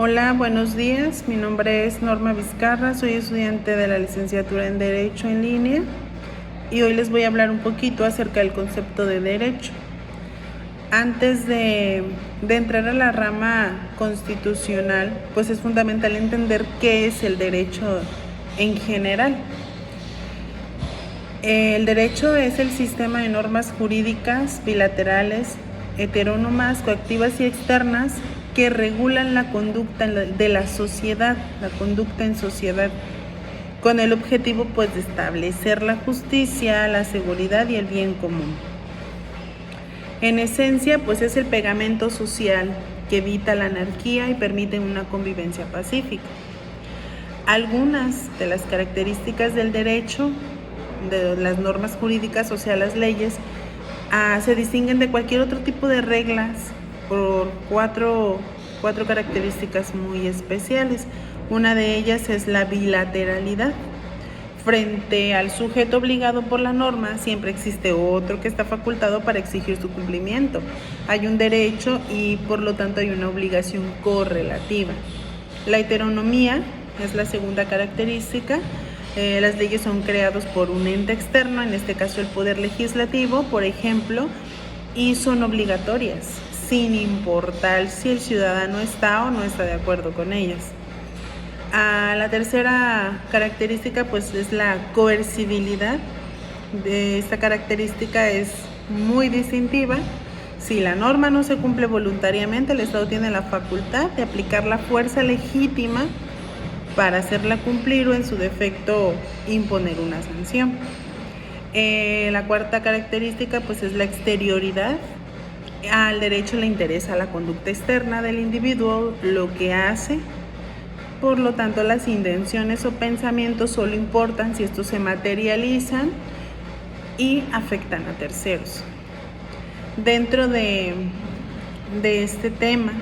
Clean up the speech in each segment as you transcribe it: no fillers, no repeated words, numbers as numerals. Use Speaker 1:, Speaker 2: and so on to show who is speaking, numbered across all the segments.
Speaker 1: Hola, buenos días. Mi nombre es Norma Vizcarra, soy estudiante de la licenciatura en Derecho en línea y hoy les voy a hablar un poquito acerca del concepto de derecho. Antes de entrar a la rama constitucional, pues es fundamental entender qué es el derecho en general. El derecho es el sistema de normas jurídicas bilaterales, heterónomas, coactivas y externas que regulan la conducta de la sociedad, la conducta en sociedad, con el objetivo pues de establecer la justicia, la seguridad y el bien común. En esencia pues es el pegamento social que evita la anarquía y permite una convivencia pacífica. Algunas de las características del derecho, de las normas jurídicas, o sea, las leyes, se distinguen de cualquier otro tipo de reglas por cuatro características muy especiales. Una de ellas es la bilateralidad. Frente al sujeto obligado por la norma, siempre existe otro que está facultado para exigir su cumplimiento. Hay un derecho y por lo tanto hay una obligación correlativa. La heteronomía es la segunda característica. Las leyes son creadas por un ente externo, en este caso el Poder Legislativo, por ejemplo, y son obligatorias, sin importar si el ciudadano está o no está de acuerdo con ellas. La tercera característica pues es la coercibilidad. Esta característica es muy distintiva. Si la norma no se cumple voluntariamente, el Estado tiene la facultad de aplicar la fuerza legítima para hacerla cumplir o en su defecto imponer una sanción. La cuarta característica pues es la exterioridad. Al derecho le interesa la conducta externa del individuo, lo que hace. Por lo tanto, las intenciones o pensamientos solo importan si estos se materializan y afectan a terceros. Dentro de este tema,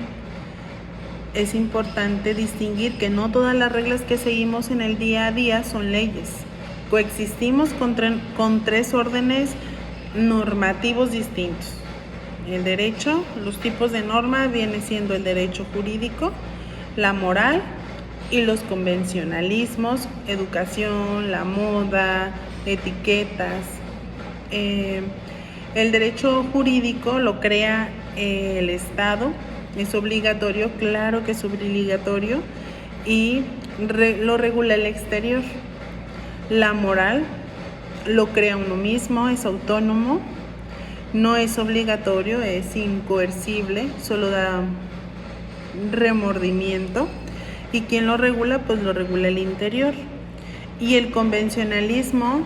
Speaker 1: es importante distinguir que no todas las reglas que seguimos en el día a día son leyes. Coexistimos con tres órdenes normativos distintos. El derecho, los tipos de norma viene siendo el derecho jurídico, la moral y los convencionalismos, educación, la moda, etiquetas. El derecho jurídico lo crea el Estado. Es obligatorio, claro que es obligatorio, y lo regula el exterior. La moral lo crea uno mismo, es autónomo, no es obligatorio, es incoercible, solo da remordimiento, y quien lo regula, pues lo regula el interior. Y el convencionalismo,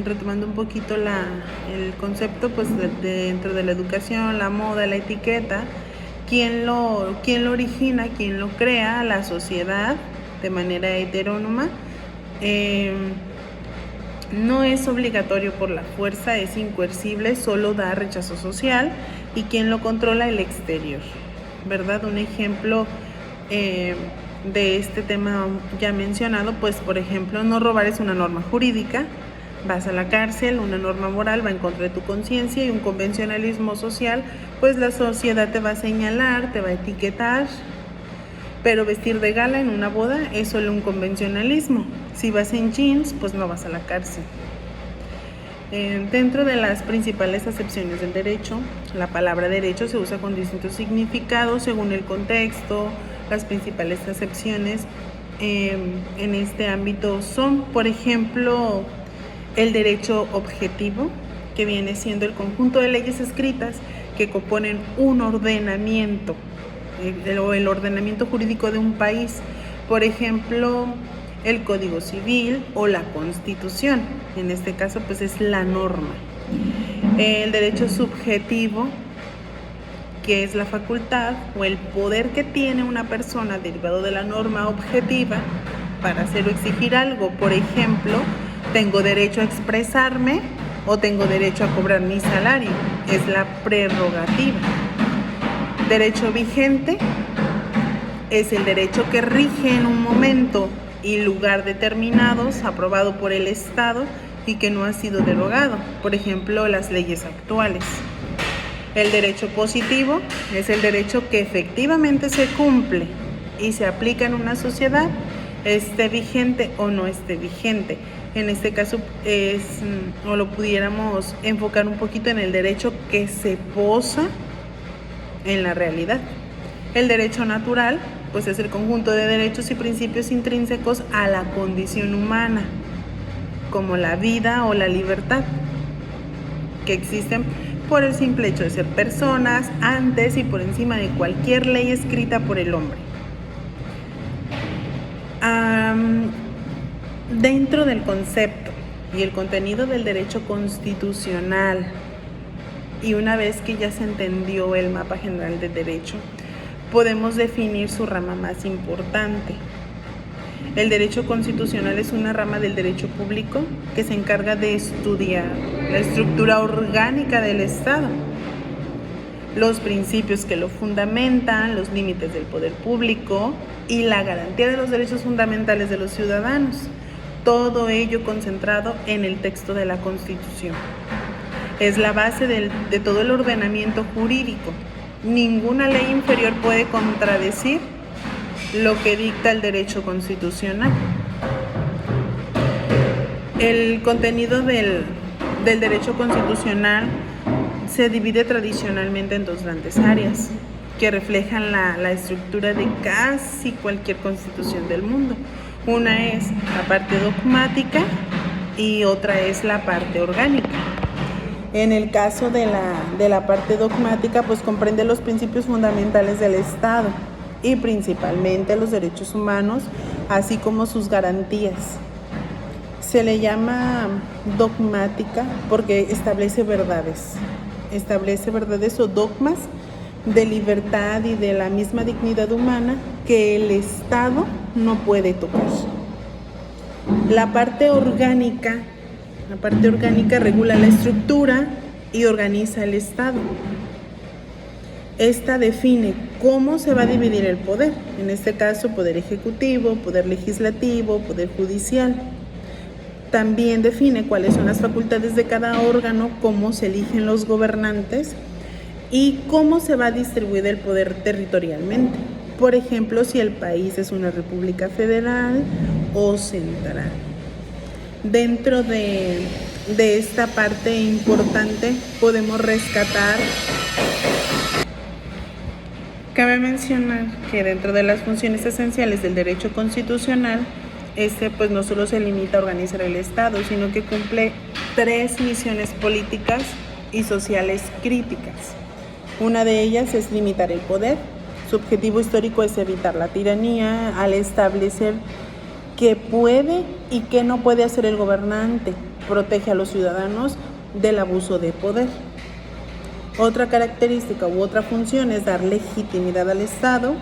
Speaker 1: retomando un poquito el concepto, pues dentro de la educación, la moda, la etiqueta, ¿quién lo origina, quién lo crea? La sociedad, de manera heterónoma. No es obligatorio por la fuerza, es incoercible, solo da rechazo social. ¿Y quién lo controla? El exterior, ¿verdad? Un ejemplo de este tema ya mencionado, pues por ejemplo, no robar es una norma jurídica, vas a la cárcel. Una norma moral va en contra de tu conciencia, y un convencionalismo social, pues la sociedad te va a señalar, te va a etiquetar. Pero vestir de gala en una boda es solo un convencionalismo. Si vas en jeans, pues no vas a la cárcel. Dentro de las principales acepciones del derecho, la palabra derecho se usa con distintos significados según el contexto. Las principales acepciones en este ámbito son, por ejemplo, el derecho objetivo, que viene siendo el conjunto de leyes escritas que componen un ordenamiento o el ordenamiento jurídico de un país. Por ejemplo, el Código Civil o la Constitución. En este caso, pues es la norma. El derecho subjetivo, que es la facultad o el poder que tiene una persona derivado de la norma objetiva para hacer o exigir algo. Por ejemplo, tengo derecho a expresarme o tengo derecho a cobrar mi salario. Es la prerrogativa. Derecho vigente es el derecho que rige en un momento y lugar determinados, aprobado por el Estado y que no ha sido derogado. Por ejemplo, las leyes actuales. El derecho positivo es el derecho que efectivamente se cumple y se aplica en una sociedad, esté vigente o no esté vigente. En este caso o lo pudiéramos enfocar un poquito en el derecho que se posa en la realidad. El derecho natural, pues es el conjunto de derechos y principios intrínsecos a la condición humana, como la vida o la libertad, que existen por el simple hecho de ser personas, antes y por encima de cualquier ley escrita por el hombre. Dentro del concepto y el contenido del derecho constitucional, y una vez que ya se entendió el mapa general del derecho, podemos definir su rama más importante. El derecho constitucional es una rama del derecho público que se encarga de estudiar la estructura orgánica del Estado, los principios que lo fundamentan, los límites del poder público y la garantía de los derechos fundamentales de los ciudadanos. Todo ello concentrado en el texto de la Constitución. Es la base de todo el ordenamiento jurídico. Ninguna ley inferior puede contradecir lo que dicta el derecho constitucional. El contenido del derecho constitucional se divide tradicionalmente en dos grandes áreas que reflejan la estructura de casi cualquier constitución del mundo. Una es la parte dogmática y otra es la parte orgánica. En el caso de la parte dogmática, pues comprende los principios fundamentales del Estado y principalmente los derechos humanos, así como sus garantías. Se le llama dogmática porque establece verdades o dogmas de libertad y de la misma dignidad humana que el Estado no puede tocar. La parte orgánica regula la estructura y organiza el Estado. Esta define cómo se va a dividir el poder, en este caso poder ejecutivo, poder legislativo, poder judicial. También define cuáles son las facultades de cada órgano, cómo se eligen los gobernantes y cómo se va a distribuir el poder territorialmente. Por ejemplo, si el país es una república federal o central. Dentro de esta parte importante podemos rescatar. Cabe mencionar que dentro de las funciones esenciales del derecho constitucional, pues no solo se limita a organizar el Estado, sino que cumple 3 misiones políticas y sociales críticas. Una de ellas es limitar el poder. Su objetivo histórico es evitar la tiranía al establecer qué puede y qué no puede hacer el gobernante. Protege a los ciudadanos del abuso de poder. Otra característica u otra función es dar legitimidad al Estado.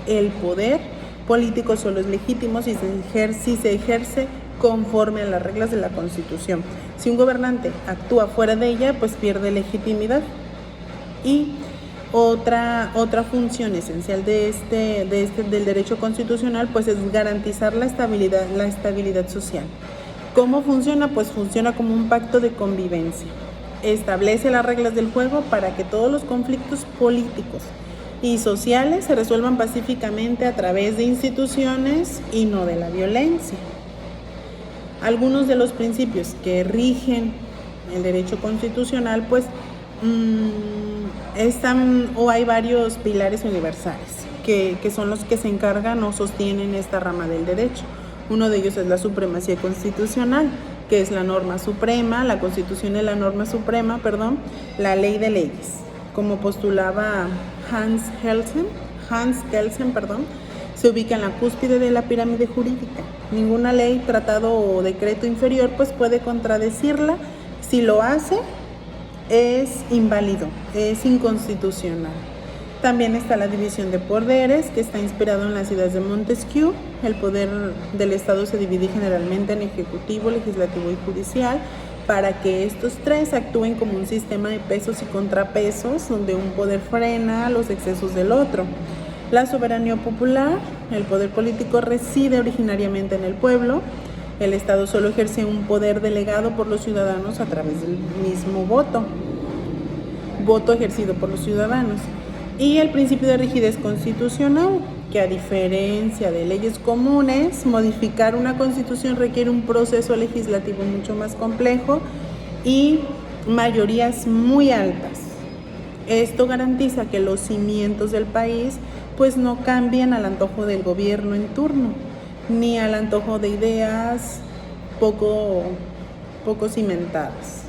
Speaker 1: El poder político solo es legítimo si se ejerce conforme a las reglas de la Constitución. Si un gobernante actúa fuera de ella, pues pierde legitimidad. Y otra función esencial del derecho constitucional, pues es garantizar la estabilidad social. ¿Cómo funciona? Pues funciona como un pacto de convivencia. Establece las reglas del juego para que todos los conflictos políticos y sociales se resuelvan pacíficamente a través de instituciones y no de la violencia. Algunos de los principios que rigen el derecho constitucional, pues hay varios pilares universales que son los que se encargan o sostienen esta rama del derecho. Uno de ellos es la supremacía constitucional, que es la norma suprema, la Constitución es la norma suprema, la ley de leyes. Como postulaba Hans Kelsen, se ubica en la cúspide de la pirámide jurídica. Ninguna ley, tratado o decreto inferior pues puede contradecirla. Si lo hace, es inválido, es inconstitucional. También está la división de poderes, que está inspirado en las ideas de Montesquieu. El poder del Estado se divide generalmente en ejecutivo, legislativo y judicial, para que estos 3 actúen como un sistema de pesos y contrapesos, donde un poder frena los excesos del otro. La soberanía popular, el poder político reside originariamente en el pueblo. El Estado solo ejerce un poder delegado por los ciudadanos a través del mismo voto ejercido por los ciudadanos. Y el principio de rigidez constitucional, que a diferencia de leyes comunes, modificar una constitución requiere un proceso legislativo mucho más complejo y mayorías muy altas. Esto garantiza que los cimientos del país pues no cambien al antojo del gobierno en turno, ni al antojo de ideas poco cimentadas.